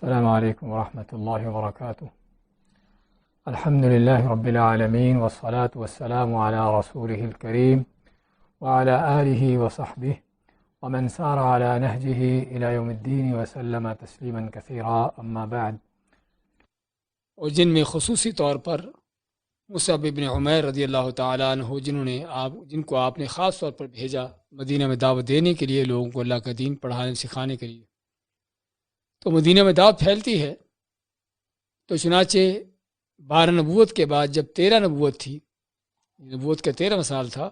السلام عليكم ورحمة الله وبركاته. الحمد لله رب العالمين والصلاة والسلام على رسوله الكريم وعلى آله وصحبه ومن سار على نهجه إلى يوم الدين وسلم تسليما كثيرا. أما بعد. اور جن میں خصوصی طور پر مصعب بن عمیر رضی اللہ تعالیٰ عنہ جن کو آپ نے خاص طور پر بھیجا مدینہ میں دعوت دینے کے لیے، لوگوں کو اللہ کا دین پڑھانے سکھانے کے لیے. تو مدینہ میں دعوت پھیلتی ہے، تو چنانچہ 12 نبوت کے بعد جب 13 نبوت تھی، نبوت کا 13واں سال تھا،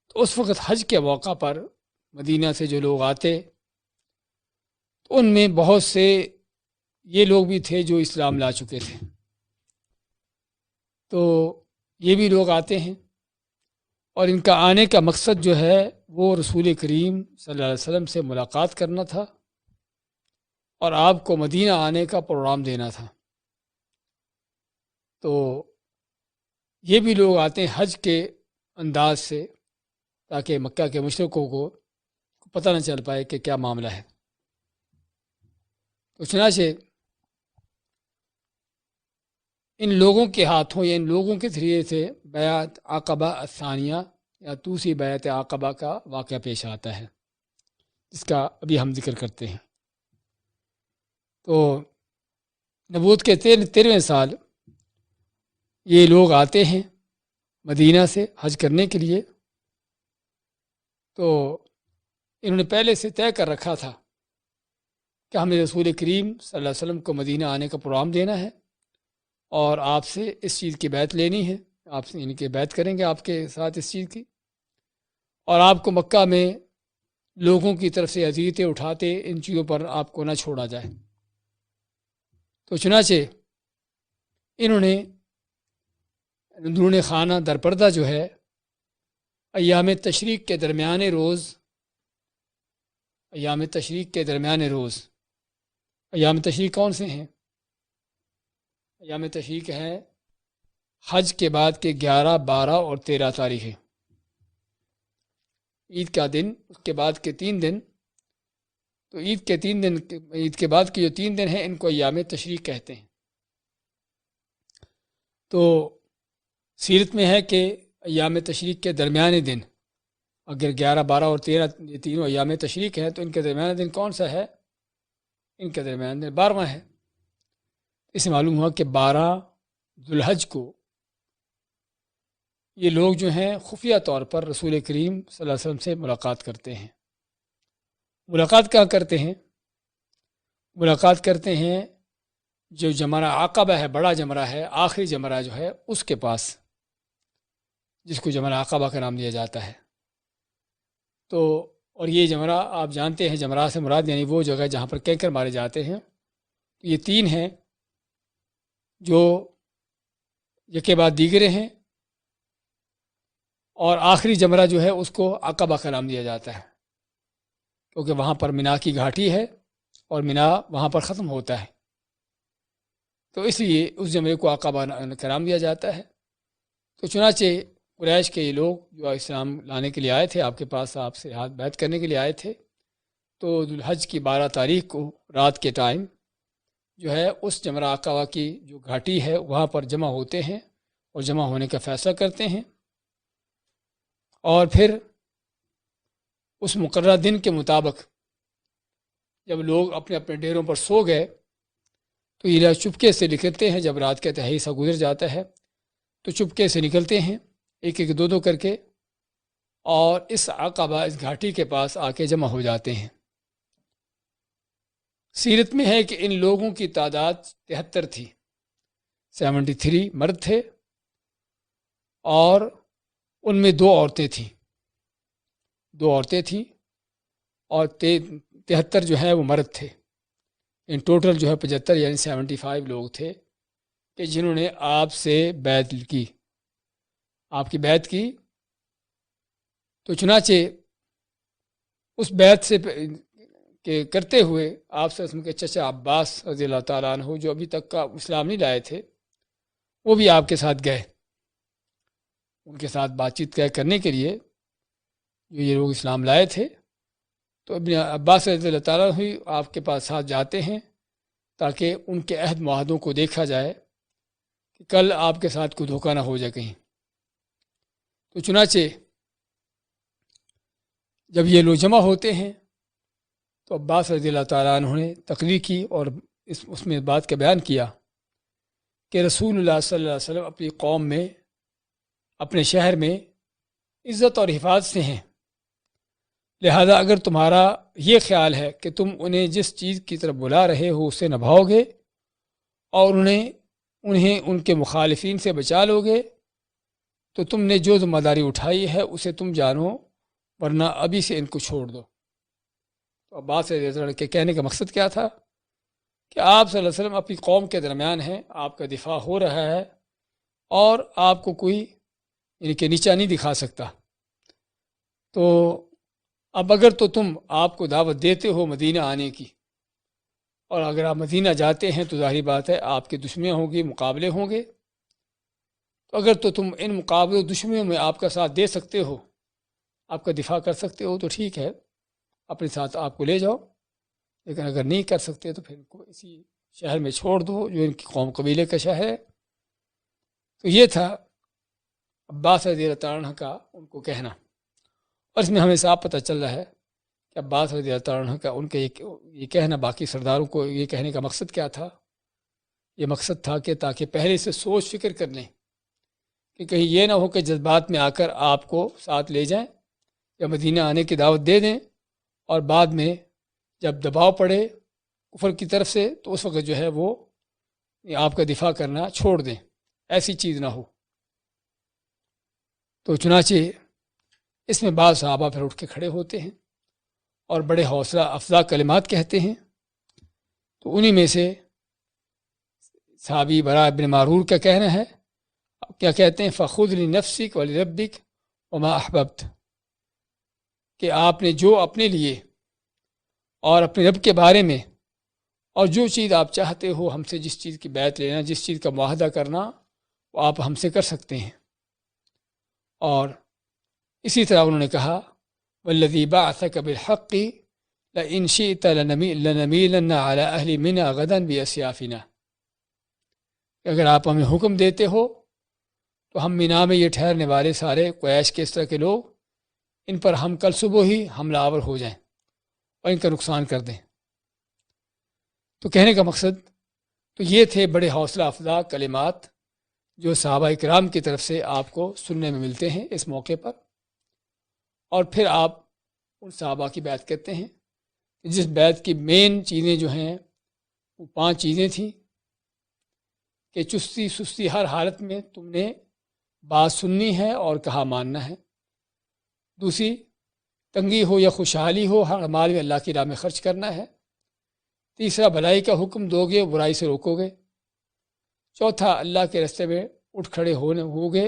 تو اس وقت حج کے موقع پر مدینہ سے جو لوگ آتے، تو ان میں بہت سے یہ لوگ بھی تھے جو اسلام لا چکے تھے. تو یہ بھی لوگ آتے ہیں، اور ان کا آنے کا مقصد جو ہے وہ رسول کریم صلی اللہ علیہ وسلم سے ملاقات کرنا تھا، اور آپ کو مدینہ آنے کا پروگرام دینا تھا. تو یہ بھی لوگ آتے ہیں حج کے انداز سے، تاکہ مکہ کے مشرکوں کو پتہ نہ چل پائے کہ کیا معاملہ ہے. تو چنانچہ ان لوگوں کے ہاتھوں یا ان لوگوں کے ذریعے سے بیعت عقبہ الثانیہ یا دوسری بیعت عقبہ کا واقعہ پیش آتا ہے، جس کا ابھی ہم ذکر کرتے ہیں. تو نبوت کے 13ویں سال یہ لوگ آتے ہیں مدینہ سے حج کرنے کے لیے. تو انہوں نے پہلے سے طے کر رکھا تھا کہ ہمیں رسول کریم صلی اللہ علیہ وسلم کو مدینہ آنے کا پروگرام دینا ہے، اور آپ سے اس چیز کی بیعت لینی ہے، آپ سے ان کی بیعت کریں گے آپ کے ساتھ اس چیز کی، اور آپ کو مکہ میں لوگوں کی طرف سے اذیتیں اٹھاتے ان چیزوں پر آپ کو نہ چھوڑا جائے. تو چنانچہ انہوں نے اندرون خانہ درپردہ جو ہے ایام تشریق کے درمیانے روز ایام تشریق کون سے ہیں؟ ایام تشریق ہے حج کے بعد کے 11، 12 اور 13 تاریخیں، عید کا دن، اس کے بعد کے 3 دن. تو عید کے بعد کے جو 3 دن ہیں ان کو ایام تشریق کہتے ہیں. تو سیرت میں ہے کہ ایام تشریق کے درمیانے دن، اگر 11، 12 اور 13 یہ تینوں ایام تشریق ہیں، تو ان کے درمیانے دن کون سا ہے؟ ان کے درمیانے دن 12واں ہے. اس سے معلوم ہوا کہ 12 ذوالحج کو یہ لوگ جو ہیں خفیہ طور پر رسول کریم صلی اللہ علیہ وسلم سے ملاقات کرتے ہیں. ملاقات کہاں کرتے ہیں؟ ملاقات کرتے ہیں جو جمرہ عقبہ ہے، بڑا جمرہ ہے، آخری جمرہ جو ہے اس کے پاس، جس کو جمرہ عقبہ کا نام دیا جاتا ہے. تو اور یہ جمرہ آپ جانتے ہیں، جمرہ سے مراد یعنی وہ جگہ جہاں پر کینکر مارے جاتے ہیں. یہ 3 ہیں جو یکے بعد دیگرے ہیں، اور آخری جمرہ جو ہے اس کو عقبہ کا نام دیا جاتا ہے، کیونکہ وہاں پر مینا کی گھاٹی ہے اور مینا وہاں پر ختم ہوتا ہے. تو اس لیے اس جمرے کو عقبہ کا نام دیا جاتا ہے. تو چنانچہ قریش کے یہ لوگ جو اسلام لانے کے لیے آئے تھے آپ کے پاس، آپ سے ہاتھ بیعت کرنے کے لیے آئے تھے، تو ذوالحج کی 12 تاریخ کو رات کے ٹائم جو ہے اس جمرہ عقبہ کی جو گھاٹی ہے وہاں پر جمع ہوتے ہیں اور جمع ہونے کا فیصلہ کرتے ہیں. اور پھر اس مقررہ دن کے مطابق جب لوگ اپنے اپنے ڈیروں پر سو گئے، تو یہ لوگ چپکے سے نکلتے ہیں. جب رات کا تہائی سا گزر جاتا ہے تو چپکے سے نکلتے ہیں، ایک ایک دو کر کے، اور اس عقبہ، اس گھاٹی کے پاس آ کے جمع ہو جاتے ہیں. سیرت میں ہے کہ ان لوگوں کی تعداد 73 تھی، 73 مرد تھے، اور ان میں 2 عورتیں تھیں، اور 73 جو ہے وہ مرد تھے. ان ٹوٹل جو ہے 75 یعنی 75 لوگ تھے کہ جنہوں نے آپ سے بیعت کی، آپ کی بیعت کی. تو چنانچہ اس بیعت سے کہ کرتے ہوئے آپ سے اس کے چچا عباس رضی اللہ تعالیٰ عنہ، جو ابھی تک کا اسلام نہیں لائے تھے، وہ بھی آپ کے ساتھ گئے. ان کے ساتھ بات چیت کرنے کے لیے جو یہ لوگ اسلام لائے تھے. تو ابن عباس رضی اللہ تعالیٰ عنہ آپ کے پاس ساتھ جاتے ہیں تاکہ ان کے عہد معاہدوں کو دیکھا جائے کہ کل آپ کے ساتھ کوئی دھوکہ نہ ہو جائے کہیں۔ تو چنانچہ جب یہ لوگ جمع ہوتے ہیں تو عباس رضی اللہ تعالیٰ عنہ نے تقریر کی اور اس میں بات کا بیان کیا کہ رسول اللہ صلی اللہ علیہ وسلم اپنی قوم میں، اپنے شہر میں عزت اور حفاظت سے ہیں، لہذا اگر تمہارا یہ خیال ہے کہ تم انہیں جس چیز کی طرف بلا رہے ہو اسے نبھاؤ گے اور انہیں ان کے مخالفین سے بچا لو گے تو تم نے جو ذمہ داری اٹھائی ہے اسے تم جانو، ورنہ ابھی سے ان کو چھوڑ دو۔ تو عباس رضی اللہ عنہ کے کہنے کا مقصد کیا تھا کہ آپ صلی اللہ علیہ وسلم اپنی قوم کے درمیان ہیں، آپ کا دفاع ہو رہا ہے اور آپ کو کوئی یعنی کہ نیچا نہیں دکھا سکتا۔ تو اب اگر تو تم آپ کو دعوت دیتے ہو مدینہ آنے کی، اور اگر آپ مدینہ جاتے ہیں تو ظاہری بات ہے آپ کے دشمن ہوں گے، مقابلے ہوں گے، تو اگر تو تم ان مقابلے دشمنوں میں آپ کا ساتھ دے سکتے ہو، آپ کا دفاع کر سکتے ہو تو ٹھیک ہے، اپنے ساتھ آپ کو لے جاؤ، لیکن اگر نہیں کر سکتے تو پھر ان کو اسی شہر میں چھوڑ دو جو ان کی قوم قبیلے کا شہر ہے۔ تو یہ تھا عباس رضی اللہ تعالیٰ عنہ کا ان کو کہنا، اور اس میں ہمیں صاف پتہ چل رہا ہے کہ عباس رضی اللہ تعالیٰ عنہ کا ان کا یہ کہنا باقی سرداروں کو یہ کہنے کا مقصد کیا تھا؟ یہ مقصد تھا کہ تاکہ پہلے سے سوچ فکر کر لیں کہ کہیں یہ نہ ہو کہ جذبات میں آ کر آپ کو ساتھ لے جائیں یا مدینہ آنے کی دعوت دے دیں اور بعد میں جب دباؤ پڑے کفر کی طرف سے تو اس وقت جو ہے وہ آپ کا دفاع کرنا چھوڑ دیں، ایسی چیز نہ ہو۔ تو چنانچہ اس میں بعض صحابہ پھر اٹھ کے کھڑے ہوتے ہیں اور بڑے حوصلہ افزا کلمات کہتے ہیں۔ تو انہی میں سے صحابی براء بن معرور کا کہنا ہے، کیا کہتے ہیں، فخذ لنفسک ولربک وما احببت، کہ آپ نے جو اپنے لیے اور اپنے رب کے بارے میں اور جو چیز آپ چاہتے ہو ہم سے، جس چیز کی بیعت لینا، جس چیز کا معاہدہ کرنا، وہ آپ ہم سے کر سکتے ہیں۔ اور اسی طرح انہوں نے کہا والذی بعثک بالحق لئن شئت لنمیلن علی اہل منی غدا باسیافنا، اگر آپ ہمیں حکم دیتے ہو تو ہم مینا میں یہ ٹھہرنے والے سارے قریش کے اس طرح کے لوگ، ان پر ہم کل صبح ہی حملہ آور ہو جائیں اور ان کا نقصان کر دیں۔ تو کہنے کا مقصد تو یہ تھے بڑے حوصلہ افزا کلمات جو صحابہ اکرام کی طرف سے آپ کو سننے میں ملتے ہیں اس موقع پر۔ اور پھر آپ ان صحابہ کی بیعت کرتے ہیں، جس بیعت کی مین چیزیں جو ہیں وہ 5 چیزیں تھیں کہ چستی سستی ہر حالت میں تم نے بات سننی ہے اور کہا ماننا ہے۔ دوسری، تنگی ہو یا خوشحالی ہو ہر مال میں اللہ کی راہ میں خرچ کرنا ہے۔ تیسرا، بھلائی کا حکم دو گے، برائی سے روکو گے۔ چوتھا، اللہ کے راستے میں اٹھ کھڑے ہوگے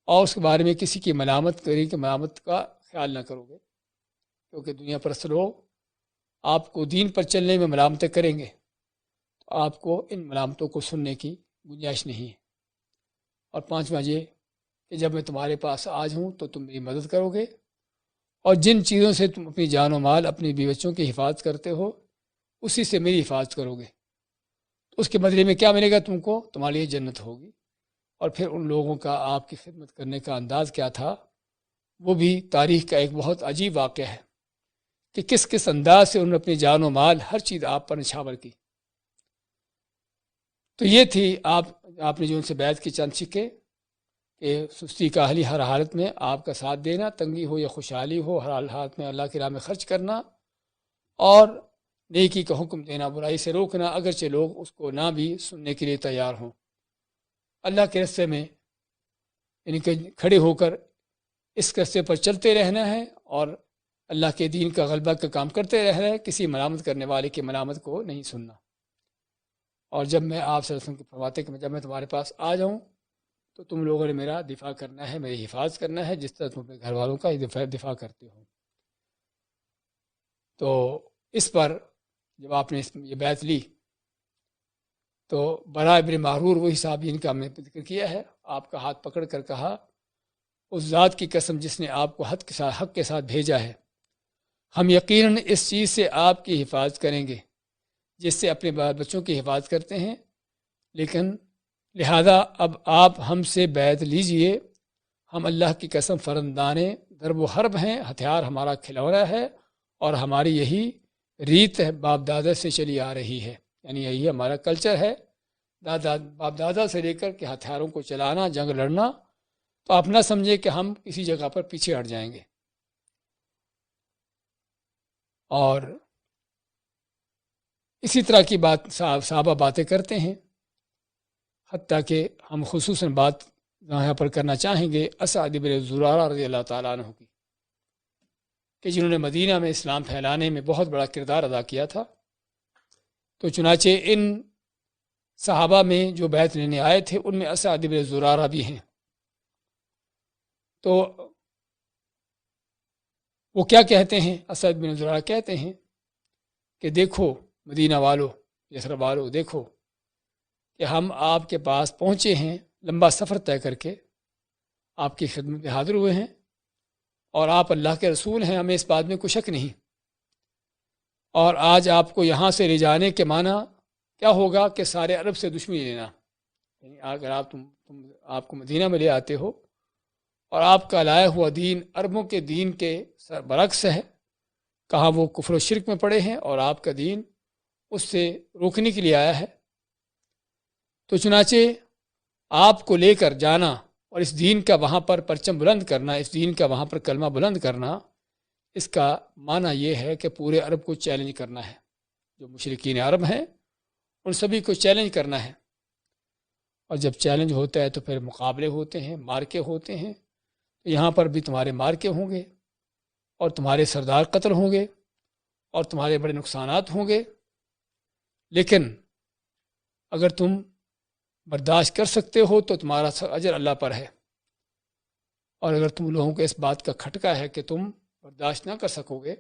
اور اس کے بارے میں کسی کی ملامت کریں کہ ملامت کا خیال نہ کرو گے، کیونکہ دنیا پرست لوگ آپ کو دین پر چلنے میں ملامتیں کریں گے، تو آپ کو ان ملامتوں کو سننے کی گنجائش نہیں ہے۔ اور 5واں یہ کہ جب میں تمہارے پاس آ جاؤں تو تم میری مدد کرو گے، اور جن چیزوں سے تم اپنی جان و مال، اپنی بیوی بچوں کی حفاظت کرتے ہو اسی سے میری حفاظت کرو گے، تو اس کے بدلے میں کیا ملے گا تم کو؟ تمہارے لیے جنت ہوگی۔ اور پھر ان لوگوں کا آپ کی خدمت کرنے کا انداز کیا تھا، وہ بھی تاریخ کا ایک بہت عجیب واقعہ ہے کہ کس کس انداز سے انہوں نے اپنی جان و مال ہر چیز آپ پر نچھاور کی۔ تو یہ تھی آپ نے جو ان سے بیعت کی چند سکے کہ سستی کاہلی ہر حالت میں آپ کا ساتھ دینا، تنگی ہو یا خوشحالی ہو ہر حالت میں اللہ کی راہ میں خرچ کرنا، اور نیکی کا حکم دینا، برائی سے روکنا، اگرچہ لوگ اس کو نہ بھی سننے کے لیے تیار ہوں۔ اللہ کے راستے میں یعنی کہ کھڑے ہو کر اس راستے پر چلتے رہنا ہے اور اللہ کے دین کا غلبہ کا کام کرتے رہنا ہے، کسی ملامت کرنے والے کی ملامت کو نہیں سننا۔ اور جب میں آپ صلی اللہ علیہ وسلم کی فرماتے کہ جب میں تمہارے پاس آ جاؤں تو تم لوگوں نے میرا دفاع کرنا ہے، میری حفاظت کرنا ہے، جس طرح تم اپنے گھر والوں کا دفاع کرتے ہو۔ تو اس پر جب آپ نے یہ بیعت لی تو براء بن معرور وہی صحابی ان کا ہم نے ذکر کیا ہے، آپ کا ہاتھ پکڑ کر کہا اس ذات کی قسم جس نے آپ کو حق کے ساتھ بھیجا ہے، ہم یقیناً اس چیز سے آپ کی حفاظت کریں گے جس سے اپنے بال بچوں کی حفاظت کرتے ہیں، لیکن لہذا اب آپ ہم سے بیعت لیجئے، ہم اللہ کی قسم فرزندان درب و حرب ہیں، ہتھیار ہمارا کھلونا ہے، اور ہماری یہی ریت ہے، باپ دادا سے چلی آ رہی ہے، یعنی یہی ہمارا کلچر ہے، باپ دادا سے لے کر کے ہتھیاروں کو چلانا، جنگ لڑنا۔ تو آپ نہ سمجھے کہ ہم کسی جگہ پر پیچھے ہٹ جائیں گے۔ اور اسی طرح کی بات صحابہ باتیں کرتے ہیں، حتیٰ کہ ہم خصوصاً بات یہاں پر کرنا چاہیں گے اسعد بن زرارہ رضی اللہ تعالیٰ عنہ کی، کہ جنہوں نے مدینہ میں اسلام پھیلانے میں بہت بڑا کردار ادا کیا تھا۔ تو چنانچہ ان صحابہ میں جو بیعت لینے آئے تھے ان میں اسعد بن زرارہ بھی ہیں۔ تو وہ کیا کہتے ہیں؟ اسعد بن زرارہ کہتے ہیں کہ دیکھو مدینہ والو، یثرب والو، دیکھو کہ ہم آپ کے پاس پہنچے ہیں، لمبا سفر طے کر کے آپ کی خدمت میں حاضر ہوئے ہیں، اور آپ اللہ کے رسول ہیں، ہمیں اس بات میں کوئی شک نہیں۔ اور آج آپ کو یہاں سے لے جانے کے معنی کیا ہوگا کہ سارے عرب سے دشمنی لینا، یعنی اگر آپ کو مدینہ میں لے آتے ہو اور آپ کا لایا ہوا دین عربوں کے دین کے برعکس ہے، کہاں وہ کفر و شرک میں پڑے ہیں اور آپ کا دین اس سے روکنے کے لیے آیا ہے۔ تو چنانچہ آپ کو لے کر جانا اور اس دین کا وہاں پر پرچم بلند کرنا، اس دین کا وہاں پر کلمہ بلند کرنا، اس کا معنی یہ ہے کہ پورے عرب کو چیلنج کرنا ہے، جو مشرکین عرب ہیں ان سبھی کو چیلنج کرنا ہے۔ اور جب چیلنج ہوتا ہے تو پھر مقابلے ہوتے ہیں، مارکے ہوتے ہیں، تو یہاں پر بھی تمہارے مارکے ہوں گے، اور تمہارے سردار قتل ہوں گے، اور تمہارے بڑے نقصانات ہوں گے، لیکن اگر تم برداشت کر سکتے ہو تو تمہارا اجر اللہ پر ہے، اور اگر تم لوگوں کو اس بات کا کھٹکا ہے کہ تم برداشت نہ کر سکو گے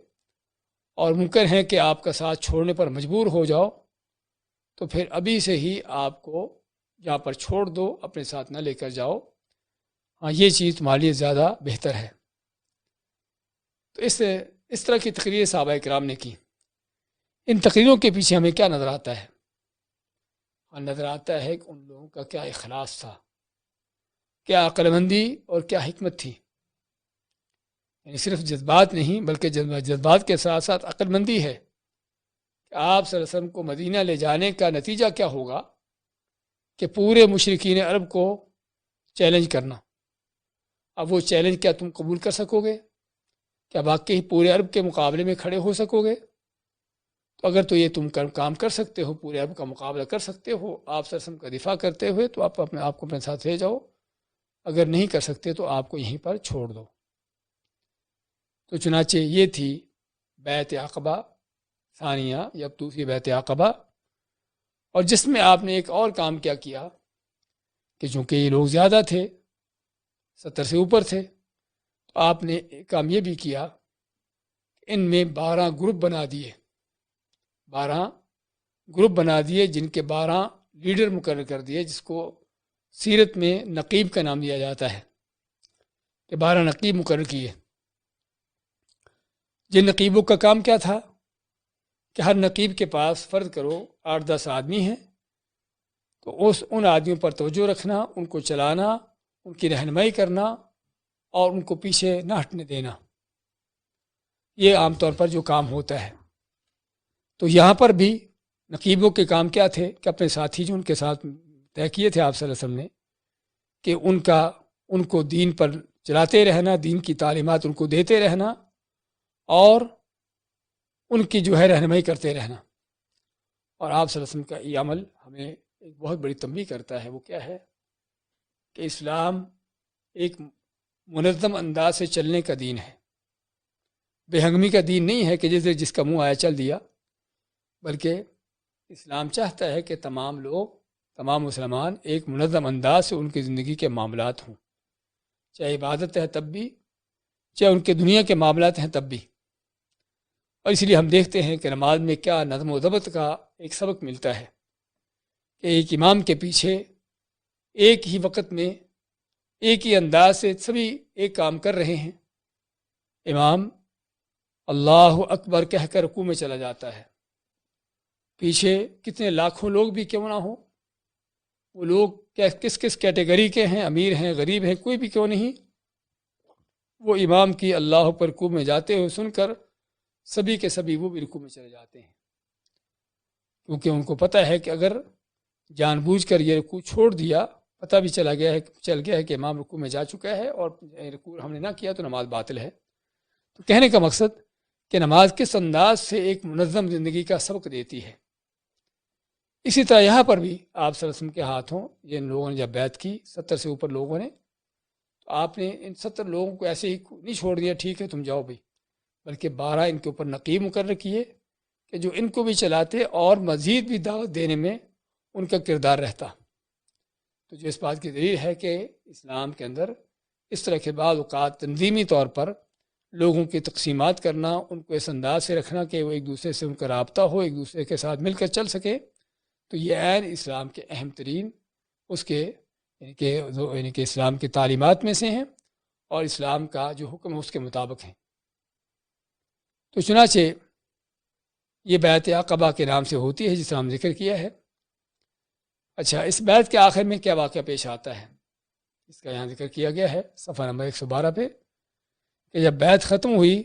اور ممکن ہے کہ آپ کا ساتھ چھوڑنے پر مجبور ہو جاؤ، تو پھر ابھی سے ہی آپ کو یہاں پر چھوڑ دو، اپنے ساتھ نہ لے کر جاؤ، ہاں یہ چیز تمہارے لیے زیادہ بہتر ہے۔ تو اس طرح کی تقریر صحابہ کرام نے کی۔ ان تقریروں کے پیچھے ہمیں کیا نظر آتا ہے؟ نظر آتا ہے کہ ان لوگوں کا کیا اخلاص تھا، کیا عقل مندی اور کیا حکمت تھی، یعنی صرف جذبات نہیں بلکہ جذبات کے ساتھ ساتھ عقل مندی ہے کہ آپ صلی اللہ علیہ وسلم کو مدینہ لے جانے کا نتیجہ کیا ہوگا کہ پورے مشرکین عرب کو چیلنج کرنا۔ اب وہ چیلنج کیا تم قبول کر سکو گے؟ کیا واقعی پورے عرب کے مقابلے میں کھڑے ہو سکو گے؟ تو اگر تو یہ تم کام کر سکتے ہو، پورے عرب کا مقابلہ کر سکتے ہو آپ صلی اللہ علیہ وسلم کا دفاع کرتے ہوئے، تو آپ آپ کو اپنے ساتھ لے جاؤ، اگر نہیں کر سکتے تو آپ کو یہیں پر چھوڑ دو۔ تو چنانچہ یہ تھی بیعت عقبہ ثانیہ یا دوسری بیعت عقبہ، اور جس میں آپ نے ایک اور کام کیا کہ چونکہ یہ لوگ زیادہ تھے، 70 سے اوپر تھے، تو آپ نے ایک کام یہ بھی کیا کہ ان میں 12 گروپ بنا دیے، 12 گروپ بنا دیے جن کے 12 لیڈر مقرر کر دیے، جس کو سیرت میں نقیب کا نام دیا جاتا ہے، کہ 12 نقیب مقرر کیے۔ جن نقیبوں کا کام کیا تھا کہ ہر نقیب کے پاس فرض کرو 8-10 آدمی ہیں، تو ان آدمیوں پر توجہ رکھنا، ان کو چلانا، ان کی رہنمائی کرنا اور ان کو پیچھے نہ ہٹنے دینا، یہ عام طور پر جو کام ہوتا ہے۔ تو یہاں پر بھی نقیبوں کے کام کیا تھے کہ اپنے ساتھی جو ان کے ساتھ طے کیے تھے آپ صلی اللہ علیہ وسلم نے کہ ان کو دین پر چلاتے رہنا، دین کی تعلیمات ان کو دیتے رہنا اور ان کی جو ہے رہنمائی کرتے رہنا۔ اور آپ صلی اللہ علیہ وسلم کا یہ عمل ہمیں ایک بہت بڑی تنبیہ کرتا ہے، وہ کیا ہے کہ اسلام ایک منظم انداز سے چلنے کا دین ہے، بے ہنگمی کا دین نہیں ہے کہ جس کا منہ آیا چل دیا، بلکہ اسلام چاہتا ہے کہ تمام لوگ، تمام مسلمان ایک منظم انداز سے ان کی زندگی کے معاملات ہوں، چاہے عبادت ہے تب بھی، چاہے ان کے دنیا کے معاملات ہیں تب بھی۔ اور اس لیے ہم دیکھتے ہیں کہ نماز میں کیا نظم و ضبط کا ایک سبق ملتا ہے کہ ایک امام کے پیچھے ایک ہی وقت میں ایک ہی انداز سے سبھی ایک کام کر رہے ہیں، امام اللہ اکبر کہہ کر رکوع میں چلا جاتا ہے پیچھے کتنے لاکھوں لوگ بھی کیوں نہ ہوں، وہ لوگ کس کس کیٹیگری کے ہیں، امیر ہیں، غریب ہیں، کوئی بھی کیوں نہیں، وہ امام کی اللہ پر رکوع میں جاتے ہوئے سن کر سبھی کے سبھی وہ بھی رکوع میں چلے جاتے ہیں، کیونکہ ان کو پتہ ہے کہ اگر جان بوجھ کر یہ رکوع چھوڑ دیا، پتہ بھی چل گیا ہے کہ امام رکوع میں جا چکا ہے اور رکوع ہم نے نہ کیا تو نماز باطل ہے۔ تو کہنے کا مقصد کہ نماز کس انداز سے ایک منظم زندگی کا سبق دیتی ہے۔ اسی طرح یہاں پر بھی آپ صلی اللہ علیہ وسلم کے ہاتھوں جن لوگوں نے جب بیعت کی، 70 سے اوپر لوگوں نے، تو آپ نے ان 70 لوگوں کو ایسے ہی نہیں چھوڑ دیا ٹھیک ہے تم جاؤ بھائی، بلکہ 12 ان کے اوپر نقیب مقرر کیے کہ جو ان کو بھی چلاتے اور مزید بھی دعوت دینے میں ان کا کردار رہتا۔ تو جو اس بات کی دلیل ہے کہ اسلام کے اندر اس طرح کے بعض اوقات تنظیمی طور پر لوگوں کی تقسیمات کرنا، ان کو اس انداز سے رکھنا کہ وہ ایک دوسرے سے ان کا رابطہ ہو، ایک دوسرے کے ساتھ مل کر چل سکے، تو یہ عین اسلام کے اہم ترین اس کے یعنی کہ اسلام کی تعلیمات میں سے ہیں اور اسلام کا جو حکم ہے اس کے مطابق ہیں۔ تو چنانچہ یہ بیعت عقبہ کے نام سے ہوتی ہے جس کا ہم ذکر کیا ہے۔ اچھا، اس بیعت کے آخر میں کیا واقعہ پیش آتا ہے اس کا یہاں ذکر کیا گیا ہے صفحہ نمبر 112 پہ، کہ جب بیعت ختم ہوئی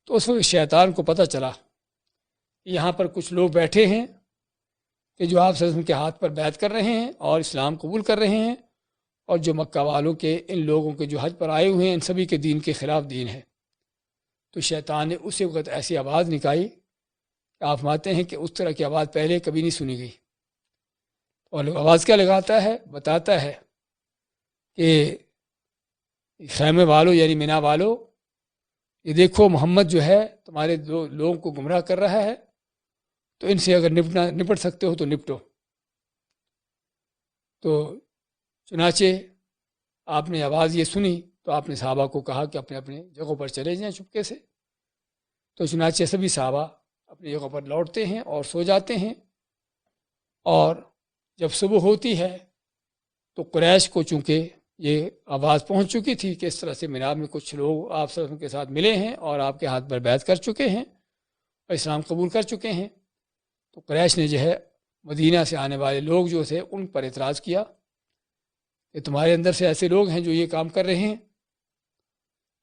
تو اس وقت شیطان کو پتہ چلا کہ یہاں پر کچھ لوگ بیٹھے ہیں کہ جو آپ صلی اللہ علیہ وسلم کے ہاتھ پر بیعت کر رہے ہیں اور اسلام قبول کر رہے ہیں، اور جو مکہ والوں کے ان لوگوں کے جو حج پر آئے ہوئے ہیں ان سبھی کے دین کے خلاف دین ہے۔ تو شیطان نے اسی وقت ایسی آواز نکالی کہ آپ فرماتے ہیں کہ اس طرح کی آواز پہلے کبھی نہیں سنی گئی، اور آواز کیا لگاتا ہے، بتاتا ہے کہ خیمے والو یعنی مینا والو، یہ دیکھو محمد جو ہے تمہارے لوگوں کو گمراہ کر رہا ہے، تو ان سے اگر نپٹ سکتے ہو تو نپٹو۔ تو چنانچہ آپ نے آواز یہ سنی تو آپ نے صحابہ کو کہا کہ اپنے اپنے جگہوں پر چلے جائیں چپکے سے۔ تو چنانچہ سبھی صحابہ اپنی جگہوں پر لوٹتے ہیں اور سو جاتے ہیں، اور جب صبح ہوتی ہے تو قریش کو چونکہ یہ آواز پہنچ چکی تھی کہ اس طرح سے مینار میں کچھ لوگ آپ صلی اللہ علیہ وسلم کے ساتھ ملے ہیں اور آپ کے ہاتھ پر بیعت کر چکے ہیں اور اسلام قبول کر چکے ہیں، تو قریش نے جو ہے مدینہ سے آنے والے لوگ جو تھے ان پر اعتراض کیا کہ تمہارے اندر سے ایسے لوگ ہیں جو یہ کام کر رہے ہیں۔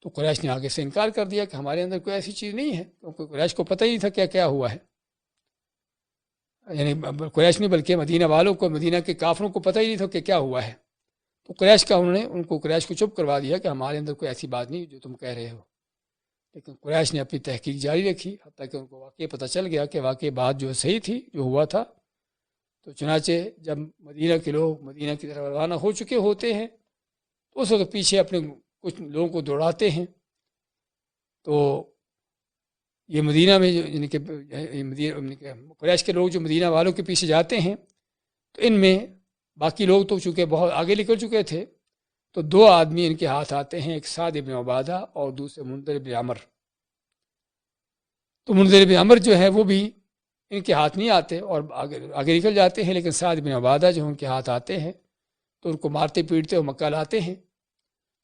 تو قریش نے آگے سے انکار کر دیا کہ ہمارے اندر کوئی ایسی چیز نہیں ہے، کیونکہ قریش کو پتہ ہی نہیں تھا کیا کیا ہوا ہے، یعنی قریش نہیں بلکہ مدینہ والوں کو، مدینہ کے کافروں کو پتہ ہی نہیں تھا کہ کیا ہوا ہے۔ تو قریش کا انہوں نے قریش کو چپ کروا دیا کہ ہمارے اندر کوئی ایسی بات نہیں جو تم کہہ رہے ہو، لیکن قریش نے اپنی تحقیق جاری رکھی حتیٰ کہ ان کو واقعی پتہ چل گیا کہ واقعی بات جو صحیح تھی جو ہوا تھا۔ تو چنانچہ جب مدینہ کے لوگ مدینہ کی طرف روانہ ہو چکے ہوتے ہیں تو اس وقت پیچھے اپنے کچھ لوگوں کو دوڑاتے ہیں، تو یہ مدینہ میں یعنی کہ قریش کے لوگ جو مدینہ والوں کے پیچھے جاتے ہیں تو ان میں باقی لوگ تو چونکہ بہت آگے نکل چکے تھے، تو 2 آدمی ان کے ہاتھ آتے ہیں، ایک سعد بن عبادہ اور دوسرے منذر بن عمر۔ تو منذر بن عمر جو ہے وہ بھی ان کے ہاتھ نہیں آتے اور آگے نکل جاتے ہیں، لیکن سعد بن عبادہ جو ان کے ہاتھ آتے ہیں تو ان کو مارتے پیٹتے اور مکہ لاتے ہیں،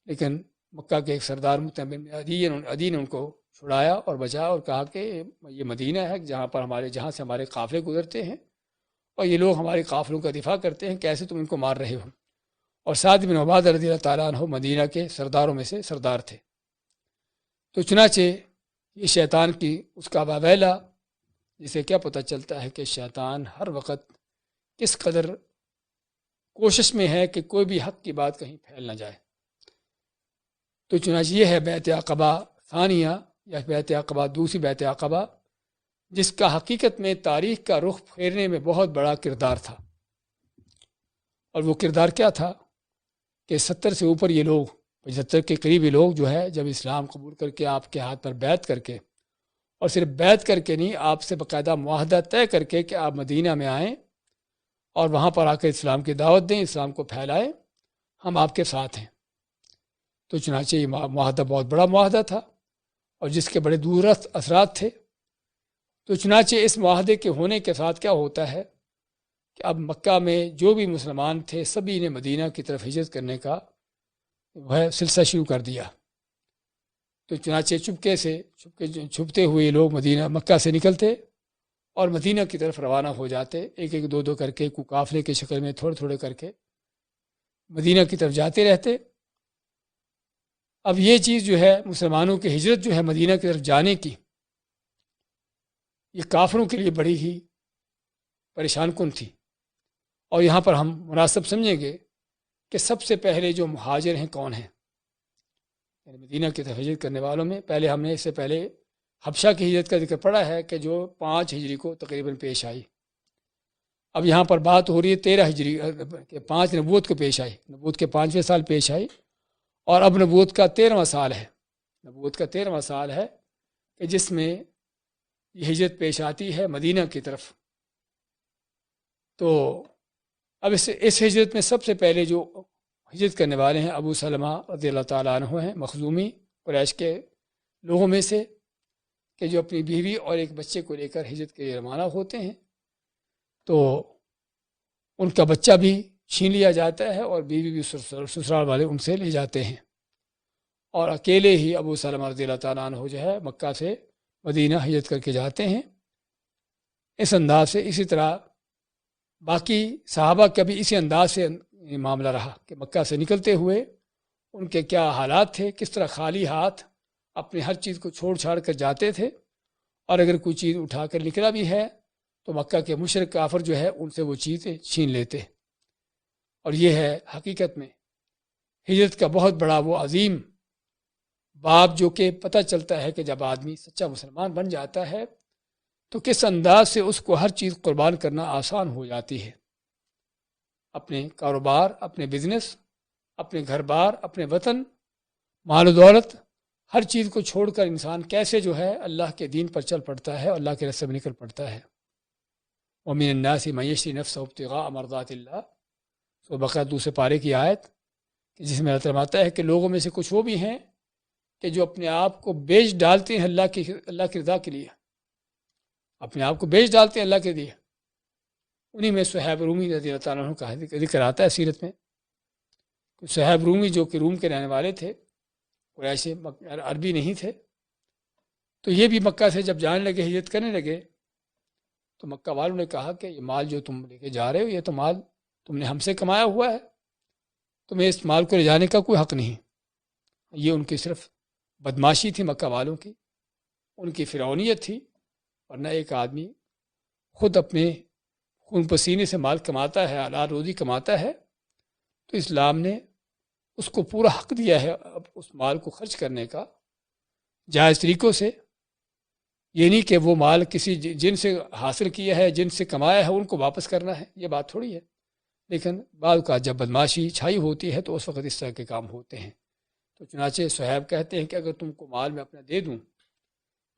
لیکن مکہ کے ایک سردار مطعم بن عدی نے ان کو چھڑایا اور بچایا اور کہا کہ یہ مدینہ ہے جہاں سے ہمارے قافلے گزرتے ہیں اور یہ لوگ ہمارے قافلوں کا دفاع کرتے ہیں، کیسے تم ان کو مار رہے ہو؟ اور سعد بن عبادہ رضی اللہ تعالیٰ عنہ مدینہ کے سرداروں میں سے سردار تھے۔ تو چنانچہ یہ شیطان کی اس کا واویلا، جسے کیا پتہ چلتا ہے کہ شیطان ہر وقت کس قدر کوشش میں ہے کہ کوئی بھی حق کی بات کہیں پھیل نہ جائے۔ تو چنانچہ یہ ہے بیعت عقبہ ثانیہ یا بیعت عقبہ دوسری بیعت عقبہ، جس کا حقیقت میں تاریخ کا رخ پھیرنے میں بہت بڑا کردار تھا۔ اور وہ کردار کیا تھا کہ 70 سے اوپر یہ لوگ، 75 کے قریب یہ لوگ جو ہے جب اسلام قبول کر کے آپ کے ہاتھ پر بیعت کر کے، اور صرف بیعت کر کے نہیں، آپ سے باقاعدہ معاہدہ طے کر کے کہ آپ مدینہ میں آئیں اور وہاں پر آ کر اسلام کی دعوت دیں، اسلام کو پھیلائیں، ہم آپ کے ساتھ ہیں۔ تو چنانچہ یہ معاہدہ بہت بڑا معاہدہ تھا اور جس کے بڑے دوررس اثرات تھے۔ تو چنانچہ اس معاہدے کے ہونے کے ساتھ کیا ہوتا ہے کہ اب مکہ میں جو بھی مسلمان تھے سبھی نے مدینہ کی طرف ہجرت کرنے کا وہ سلسلہ شروع کر دیا۔ تو چنانچہ چھپتے ہوئے لوگ مدینہ مکہ سے نکلتے اور مدینہ کی طرف روانہ ہو جاتے، ایک ایک دو دو کر کے، کوئی قافلے کی شکل میں تھوڑے تھوڑے کر کے مدینہ کی طرف جاتے رہتے۔ اب یہ چیز جو ہے مسلمانوں کی ہجرت جو ہے مدینہ کی طرف جانے کی، یہ کافروں کے لیے بڑی ہی پریشان کن تھی۔ اور یہاں پر ہم مناسب سمجھیں گے کہ سب سے پہلے جو مہاجر ہیں کون ہیں، یعنی مدینہ کی طرف ہجرت کرنے والوں میں پہلے ہم نے اس سے پہلے حبشہ کی ہجرت کا ذکر پڑا ہے کہ جو 5 ہجری کو تقریباً پیش آئی۔ اب یہاں پر بات ہو رہی ہے 13 ہجری کہ 5 نبوت کو پیش آئی، نبوت کے 5ویں سال پیش آئی، اور اب نبوت کا 13واں سال ہے، نبوت کا 13واں سال ہے کہ جس میں یہ ہجرت پیش آتی ہے مدینہ کی طرف۔ تو اب اس ہجرت میں سب سے پہلے جو ہجرت کرنے والے ہیں ابو سلمہ رضی اللہ تعالیٰ عنہ ہیں، مخزومی قریش کے لوگوں میں سے، کہ جو اپنی بیوی اور ایک بچے کو لے کر ہجرت کے لیے روانہ ہوتے ہیں۔ تو ان کا بچہ بھی چھین لیا جاتا ہے اور بیوی بھی سسرال والے ان سے لے جاتے ہیں، اور اکیلے ہی ابو سلمہ رضی اللہ تعالیٰ عنہ جو ہے مکہ سے مدینہ ہجرت کر کے جاتے ہیں۔ اس انداز سے، اسی طرح باقی صحابہ کا بھی اسی انداز سے معاملہ رہا کہ مکہ سے نکلتے ہوئے ان کے کیا حالات تھے، کس طرح خالی ہاتھ اپنی ہر چیز کو چھوڑ چھاڑ کر جاتے تھے، اور اگر کوئی چیز اٹھا کر نکلا بھی ہے تو مکہ کے مشرک کافر جو ہے ان سے وہ چیزیں چھین لیتے۔ اور یہ ہے حقیقت میں ہجرت کا بہت بڑا وہ عظیم باب، جو کہ پتہ چلتا ہے کہ جب آدمی سچا مسلمان بن جاتا ہے تو کس انداز سے اس کو ہر چیز قربان کرنا آسان ہو جاتی ہے۔ اپنے کاروبار، اپنے بزنس، اپنے گھر بار، اپنے وطن، مال و دولت، ہر چیز کو چھوڑ کر انسان کیسے جو ہے اللہ کے دین پر چل پڑتا ہے، اور اللہ کے راستے میں نکل پڑتا ہے۔ وَمِنَ النَّاسِ مَن يَشْرِي نَفْسَهُ ابْتِغَاءَ مَرْضَاتِ اللَّهِ، سورہ بقرہ دوسرے پارے کی آیت کہ جس میں اللہ فرماتا ہے کہ لوگوں میں سے کچھ وہ بھی ہیں کہ جو اپنے آپ کو بیچ ڈالتے ہیں اللہ کی رضا کے لیے، اپنے آپ کو بیچ ڈالتے ہیں اللہ کے لیے۔ انہی میں صہیب رومی رضی اللہ تعالیٰ عنہ کا ذکر آتا ہے سیرت میں۔ صہیب رومی جو کہ روم کے رہنے والے تھے، قریشی عربی نہیں تھے، تو یہ بھی مکہ سے جب جانے لگے، ہجرت کرنے لگے، تو مکہ والوں نے کہا کہ یہ مال جو تم لے کے جا رہے ہو، یہ تو مال تم نے ہم سے کمایا ہوا ہے، تمہیں اس مال کو لے جانے کا کوئی حق نہیں۔ یہ ان کی صرف بدماشی تھی مکہ والوں کی، ان کی فرعونیت تھی، ورنہ ایک آدمی خود اپنے خون پسینے سے مال کماتا ہے، حلال روزی کماتا ہے، تو اسلام نے اس کو پورا حق دیا ہے اب اس مال کو خرچ کرنے کا جائز طریقوں سے۔ یہ نہیں کہ وہ مال کسی جن سے حاصل کیا ہے، جن سے کمایا ہے، ان کو واپس کرنا ہے، یہ بات تھوڑی ہے۔ لیکن بعض کا جب بدماشی چھائی ہوتی ہے تو اس وقت اس طرح کے کام ہوتے ہیں۔ تو چنانچہ صہیب کہتے ہیں کہ اگر تم کو مال میں اپنا دے دوں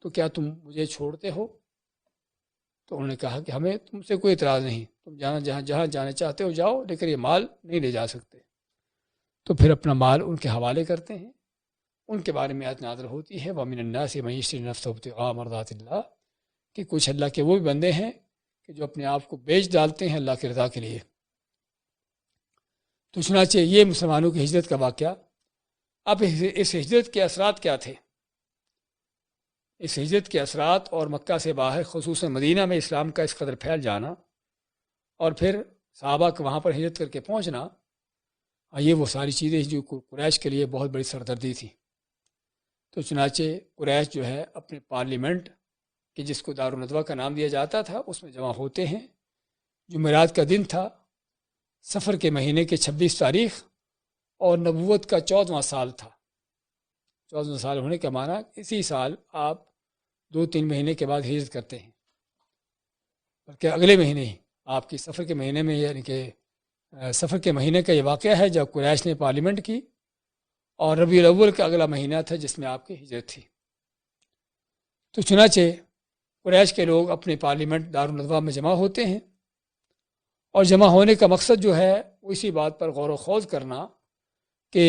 تو کیا تم مجھے چھوڑتے ہو؟ تو انہوں نے کہا کہ ہمیں تم سے کوئی اعتراض نہیں، تم جہاں جانے چاہتے ہو جاؤ، لیکن یہ مال نہیں لے جا سکتے۔ تو پھر اپنا مال ان کے حوالے کرتے ہیں۔ ان کے بارے میں آیت نازل ہوتی ہے وَمِنَ النَّاسِ مَن يَشْرِي نَفْسَهُ ابْتِغَاءَ مَرْضَاتِ اللَّهِ، کہ کچھ اللہ کے وہ بھی بندے ہیں کہ جو اپنے آپ کو بیچ ڈالتے ہیں اللہ کی رضا کے لیے۔ تو چنانچہ یہ مسلمانوں کی ہجرت کا واقعہ۔ اب اس ہجرت کے اثرات کیا تھے؟ اس ہجرت کے اثرات اور مکہ سے باہر خصوصاً مدینہ میں اسلام کا اس قدر پھیل جانا، اور پھر صحابہ کو وہاں پر ہجرت کر کے پہنچنا، یہ وہ ساری چیزیں جو قریش کے لیے بہت بڑی سردردی تھی۔ تو چنانچہ قریش جو ہے اپنے پارلیمنٹ کہ جس کو دارالندوہ کا نام دیا جاتا تھا، اس میں جمع ہوتے ہیں۔ جمعرات کا دن تھا، سفر کے مہینے کے 26 تاریخ، اور نبوت کا 14واں سال تھا۔ 14واں سال ہونے کا معنی اسی سال آپ 2-3 مہینے کے بعد ہجرت کرتے ہیں، بلکہ اگلے مہینے ہی آپ کی سفر کے مہینے میں، یعنی کہ سفر کے مہینے کا یہ واقعہ ہے جب قریش نے پارلیمنٹ کی، اور ربیع الاول کا اگلا مہینہ تھا جس میں آپ کی ہجرت تھی۔ تو چنانچہ قریش کے لوگ اپنے پارلیمنٹ دارالندوہ میں جمع ہوتے ہیں، اور جمع ہونے کا مقصد جو ہے وہ اسی بات پر غور و خوض کرنا کہ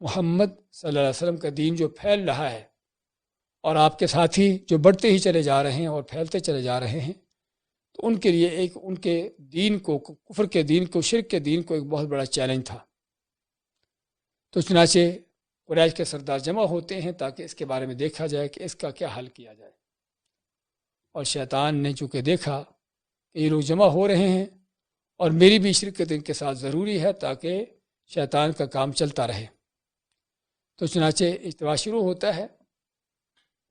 محمد صلی اللہ علیہ وسلم کا دین جو پھیل رہا ہے، اور آپ کے ساتھی جو بڑھتے ہی چلے جا رہے ہیں اور پھیلتے چلے جا رہے ہیں، تو ان کے لیے ایک ان کے دین کو، کفر کے دین کو، شرک کے دین کو ایک بہت بڑا چیلنج تھا۔ تو چنانچہ قریش کے سردار جمع ہوتے ہیں تاکہ اس کے بارے میں دیکھا جائے کہ اس کا کیا حل کیا جائے۔ اور شیطان نے چونکہ دیکھا کہ یہ لوگ جمع ہو رہے ہیں اور میری بھی شرکت ان کے ساتھ ضروری ہے تاکہ شیطان کا کام چلتا رہے، تو چنانچہ اجتماع شروع ہوتا ہے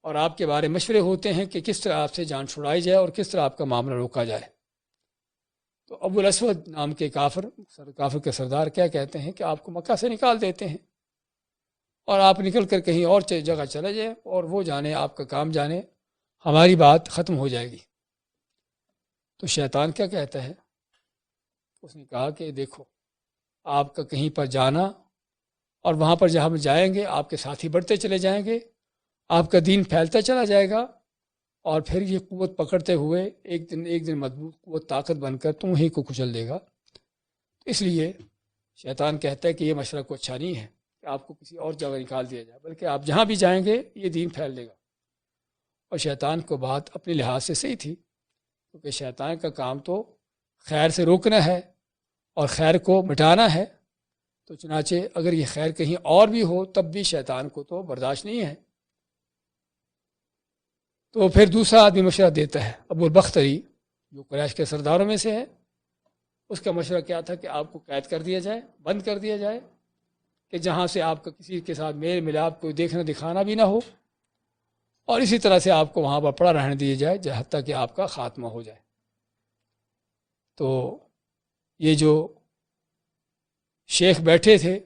اور آپ کے بارے مشورے ہوتے ہیں کہ کس طرح آپ سے جان چھڑائی جائے اور کس طرح آپ کا معاملہ روکا جائے۔ تو ابو الاسود نام کے کافر کے سردار کیا کہتے ہیں کہ آپ کو مکہ سے نکال دیتے ہیں اور آپ نکل کر کہیں اور جگہ چلے جائیں اور وہ جانے، آپ کا کام جانے، ہماری بات ختم ہو جائے گی۔ تو شیطان کیا کہتا ہے؟ اس نے کہا کہ دیکھو، آپ کا کہیں پر جانا اور وہاں پر جہاں جائیں گے آپ کے ساتھی بڑھتے چلے جائیں گے، آپ کا دین پھیلتا چلا جائے گا اور پھر یہ قوت پکڑتے ہوئے ایک دن مضبوط قوت طاقت بن کر تم ہی کو کچل دے گا۔ اس لیے شیطان کہتا ہے کہ یہ مشورہ کو اچھا نہیں ہے کہ آپ کو کسی اور جگہ نکال دیا جائے، بلکہ آپ جہاں بھی جائیں گے یہ دین پھیل دے گا۔ اور شیطان کو بات اپنے لحاظ سے صحیح تھی، کیونکہ شیطان کا کام تو خیر سے روکنا ہے اور خیر کو مٹانا ہے، تو چنانچہ اگر یہ خیر کہیں اور بھی ہو تب بھی شیطان کو تو برداشت نہیں ہے۔ تو پھر دوسرا آدمی مشورہ دیتا ہے، ابو البختری جو قریش کے سرداروں میں سے ہے، اس کا مشورہ کیا تھا کہ آپ کو قید کر دیا جائے، بند کر دیا جائے، کہ جہاں سے آپ کا کسی کے ساتھ میل ملاپ کوئی دیکھنا دکھانا بھی نہ ہو، اور اسی طرح سے آپ کو وہاں پر پڑا رہنے دیا جائے حتیٰ کہ آپ کا خاتمہ ہو جائے۔ تو یہ جو شیخ بیٹھے تھے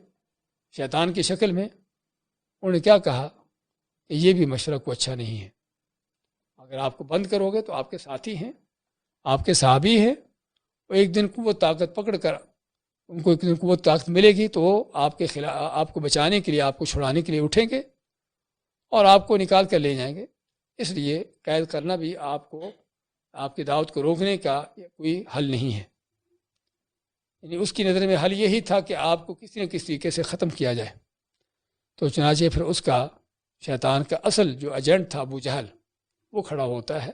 شیطان کی شکل میں، انہوں نے کیا کہا کہ یہ بھی مشورہ کو اچھا نہیں ہے، اگر آپ کو بند کرو گے تو آپ کے ساتھی ہیں، آپ کے صحابی ہیں، اور ایک دن قوت طاقت پکڑ کر ان کو ایک دن قوت طاقت ملے گی تو وہ آپ کے خلاف، آپ کو بچانے کے لیے، آپ کو چھڑانے کے لیے اٹھیں گے اور آپ کو نکال کر لے جائیں گے۔ اس لیے قید کرنا بھی آپ کو، آپ کی دعوت کو روکنے کا کوئی حل نہیں ہے۔ یعنی اس کی نظر میں حل یہی تھا کہ آپ کو کسی نہ کسی طریقے سے ختم کیا جائے۔ تو چنانچہ پھر اس کا، شیطان کا اصل جو ایجنٹ تھا ابو جہل، وہ کھڑا ہوتا ہے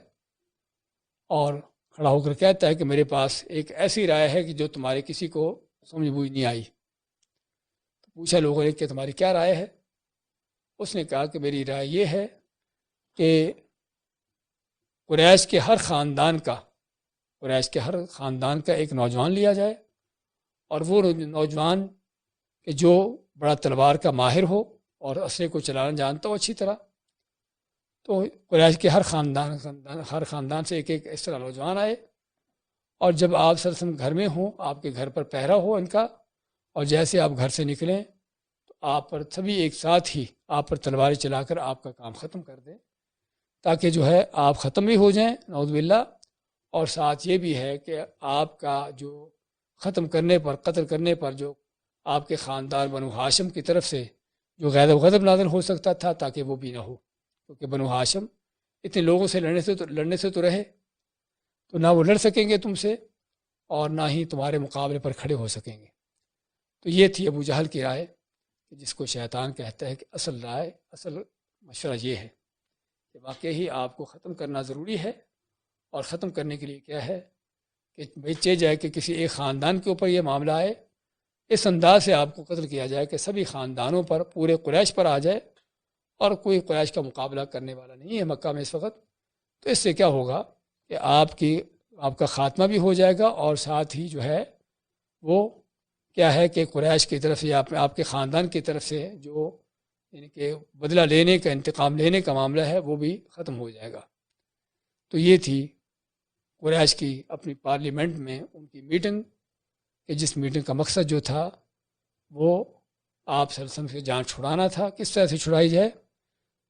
اور کھڑا ہو کر کہتا ہے کہ میرے پاس ایک ایسی رائے ہے کہ جو تمہارے کسی کو سمجھ بوجھ نہیں آئی۔ تو پوچھا لوگوں نے کہ تمہاری کیا رائے ہے؟ اس نے کہا کہ میری رائے یہ ہے کہ قریش کے ہر خاندان کا ایک نوجوان لیا جائے، اور وہ نوجوان کہ جو بڑا تلوار کا ماہر ہو اور اسلحے کو چلانا جانتا ہو اچھی طرح، تو قریش کے ہر خاندان سے ایک اس طرح نوجوان آئے، اور جب آپ صلی اللہ علیہ وسلم گھر میں ہوں، آپ کے گھر پر پہرا ہو ان کا، اور جیسے آپ گھر سے نکلیں تو آپ پر سبھی ایک ساتھ ہی آپ پر تلواریں چلا کر آپ کا کام ختم کر دیں، تاکہ جو ہے آپ ختم بھی ہو جائیں نعوذ باللہ، اور ساتھ یہ بھی ہے کہ آپ کا جو ختم کرنے پر، قتل کرنے پر جو آپ کے خاندان بنو ہاشم کی طرف سے جو غضب و غضب نازل ہو سکتا تھا، تاکہ وہ بھی نہ ہو، کیونکہ بنو ہاشم اتنے لوگوں سے لڑنے سے تو رہے، تو نہ وہ لڑ سکیں گے تم سے اور نہ ہی تمہارے مقابلے پر کھڑے ہو سکیں گے۔ تو یہ تھی ابو جہل کی رائے، جس کو شیطان کہتا ہے کہ اصل رائے، اصل مشورہ یہ ہے کہ واقعی ہی آپ کو ختم کرنا ضروری ہے، اور ختم کرنے کے لیے کیا ہے کہ بیچے جائے کہ کسی ایک خاندان کے اوپر یہ معاملہ آئے، اس انداز سے آپ کو قتل کیا جائے کہ سبھی خاندانوں پر، پورے قریش پر آ جائے، اور کوئی قریش کا مقابلہ کرنے والا نہیں ہے مکہ میں اس وقت۔ تو اس سے کیا ہوگا کہ آپ کا خاتمہ بھی ہو جائے گا، اور ساتھ ہی جو ہے وہ کیا ہے کہ قریش کی طرف یا آپ کے خاندان کی طرف سے جو یعنی کہ بدلہ لینے کا، انتقام لینے کا معاملہ ہے، وہ بھی ختم ہو جائے گا۔ تو یہ تھی قریش کی اپنی پارلیمنٹ میں ان کی میٹنگ، کہ جس میٹنگ کا مقصد جو تھا وہ آپ صلی اللہ علیہ وسلم سے جان چھڑانا تھا، کس طرح سے چھڑائی جائے،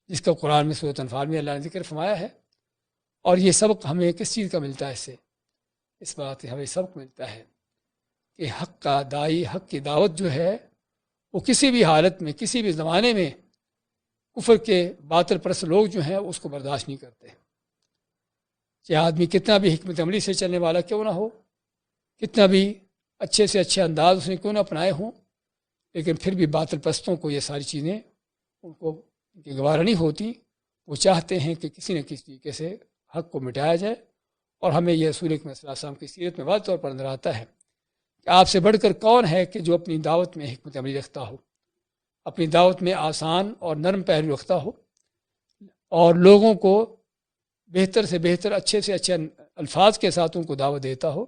جس کا قرآن میں سورۃ انفال میں اللہ نے ذکر فرمایا ہے۔ اور یہ سبق ہمیں کس چیز کا ملتا ہے؟ اس بات سے ہمیں سبق ملتا ہے کہ حق کا داعی، حق کی دعوت جو ہے وہ کسی بھی حالت میں، کسی بھی زمانے میں کفر کے باطل پرست لوگ جو ہیں اس کو برداشت نہیں کرتے، چاہے آدمی کتنا بھی حکمت عملی سے چلنے والا کیوں نہ ہو، کتنا بھی اچھے سے اچھے انداز اس نے کیوں نہ اپنائے ہوں، لیکن پھر بھی باطل پرستوں کو یہ ساری چیزیں ان کو گوارا نہیں ہوتی۔ وہ چاہتے ہیں کہ کسی نہ کسی طریقے سے حق کو مٹایا جائے، اور ہمیں یہ رسول اکرم صلی اللہ علیہ وسلم کی سیرت میں واضح طور پر نظر آتا ہے کہ آپ سے بڑھ کر کون ہے کہ جو اپنی دعوت میں حکمت عملی رکھتا ہو، اپنی دعوت میں آسان اور نرم پہلو رکھتا ہو، اور لوگوں کو بہتر سے بہتر اچھے سے اچھے الفاظ کے ساتھ ان کو دعوت دیتا ہو،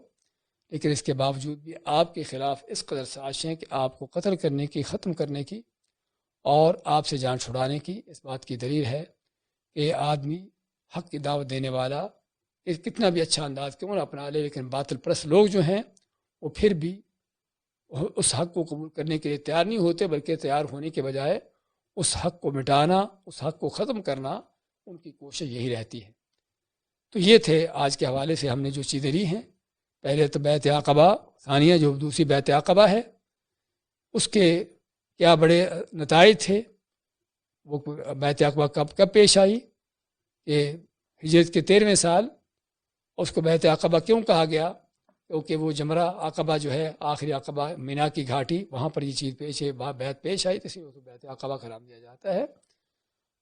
لیکن اس کے باوجود بھی آپ کے خلاف اس قدر سازشیں کہ آپ کو قتل کرنے کی، ختم کرنے کی اور آپ سے جان چھڑانے کی، اس بات کی دلیل ہے کہ آدمی حق کی دعوت دینے والا کتنا بھی اچھا انداز کیوں نہ اپنا لے، لیکن باطل پرست لوگ جو ہیں وہ پھر بھی اس حق کو قبول کرنے کے لیے تیار نہیں ہوتے، بلکہ تیار ہونے کے بجائے اس حق کو مٹانا، اس حق کو ختم کرنا ان کی کوشش یہی رہتی ہے۔ تو یہ تھے آج کے حوالے سے ہم نے جو چیزیں لی ہیں۔ پہلے تو بیعت عقبہ ثانیہ جو دوسری بیعت عقبہ ہے، اس کے کیا بڑے نتائج تھے، وہ بیعت عقبہ کب پیش آئی کہ ہجرت کے 13ویں سال، اس کو بیعت عقبہ کیوں کہا گیا؟ کیونکہ وہ جمرہ عقبہ جو ہے آخری عقبہ مینا کی گھاٹی، وہاں پر یہ چیز بیعت پیش آئی، اس لیے اس کو بیعت عقبہ قرار دیا جاتا ہے۔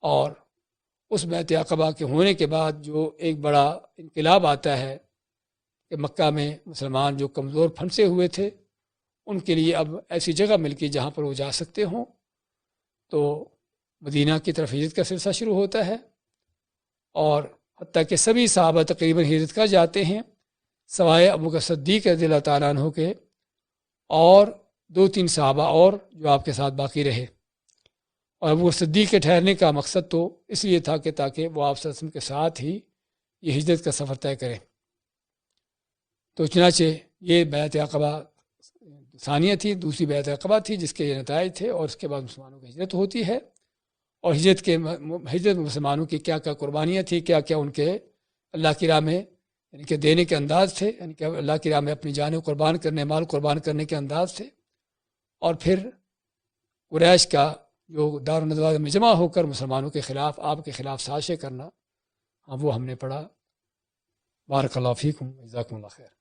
اور اس بیعت عقبہ کے ہونے کے بعد جو ایک بڑا انقلاب آتا ہے کہ مکہ میں مسلمان جو کمزور پھنسے ہوئے تھے ان کے لیے اب ایسی جگہ مل گئی جہاں پر وہ جا سکتے ہوں، تو مدینہ کی طرف ہجرت کا سلسلہ شروع ہوتا ہے، اور حتیٰ کہ سبھی صحابہ تقریباً ہجرت کر جاتے ہیں سوائے ابوبکر صدیق رضی اللہ تعالیٰ عنہ کے اور 2-3 صحابہ اور جو آپ کے ساتھ باقی رہے۔ اور ابوبکر صدیق کے ٹھہرنے کا مقصد تو اس لیے تھا کہ تاکہ وہ آپ صلی اللہ علیہ وسلم کے ساتھ ہی یہ ہجرت کا سفر طے کریں۔ تو چنانچہ یہ بیعت عقبہ ثانیہ تھی، دوسری بیعت عقبہ تھی جس کے یہ نتائج تھے، اور اس کے بعد مسلمانوں کی ہجرت ہوتی ہے۔ اور ہجرت میں مسلمانوں کی کیا کیا قربانیاں تھیں، کیا کیا ان کے اللہ کی راہ میں یعنی کہ دینے کے انداز تھے، یعنی کہ اللہ کی راہ میں اپنی جانیں قربان کرنے، مال قربان کرنے کے انداز تھے۔ اور پھر قریش کا جو دارالندوہ میں جمع ہو کر مسلمانوں کے خلاف، آپ کے خلاف سازشیں کرنا، وہ ہم نے پڑھا۔ بارک اللہ فیکم، جزاکم اللہ خیر۔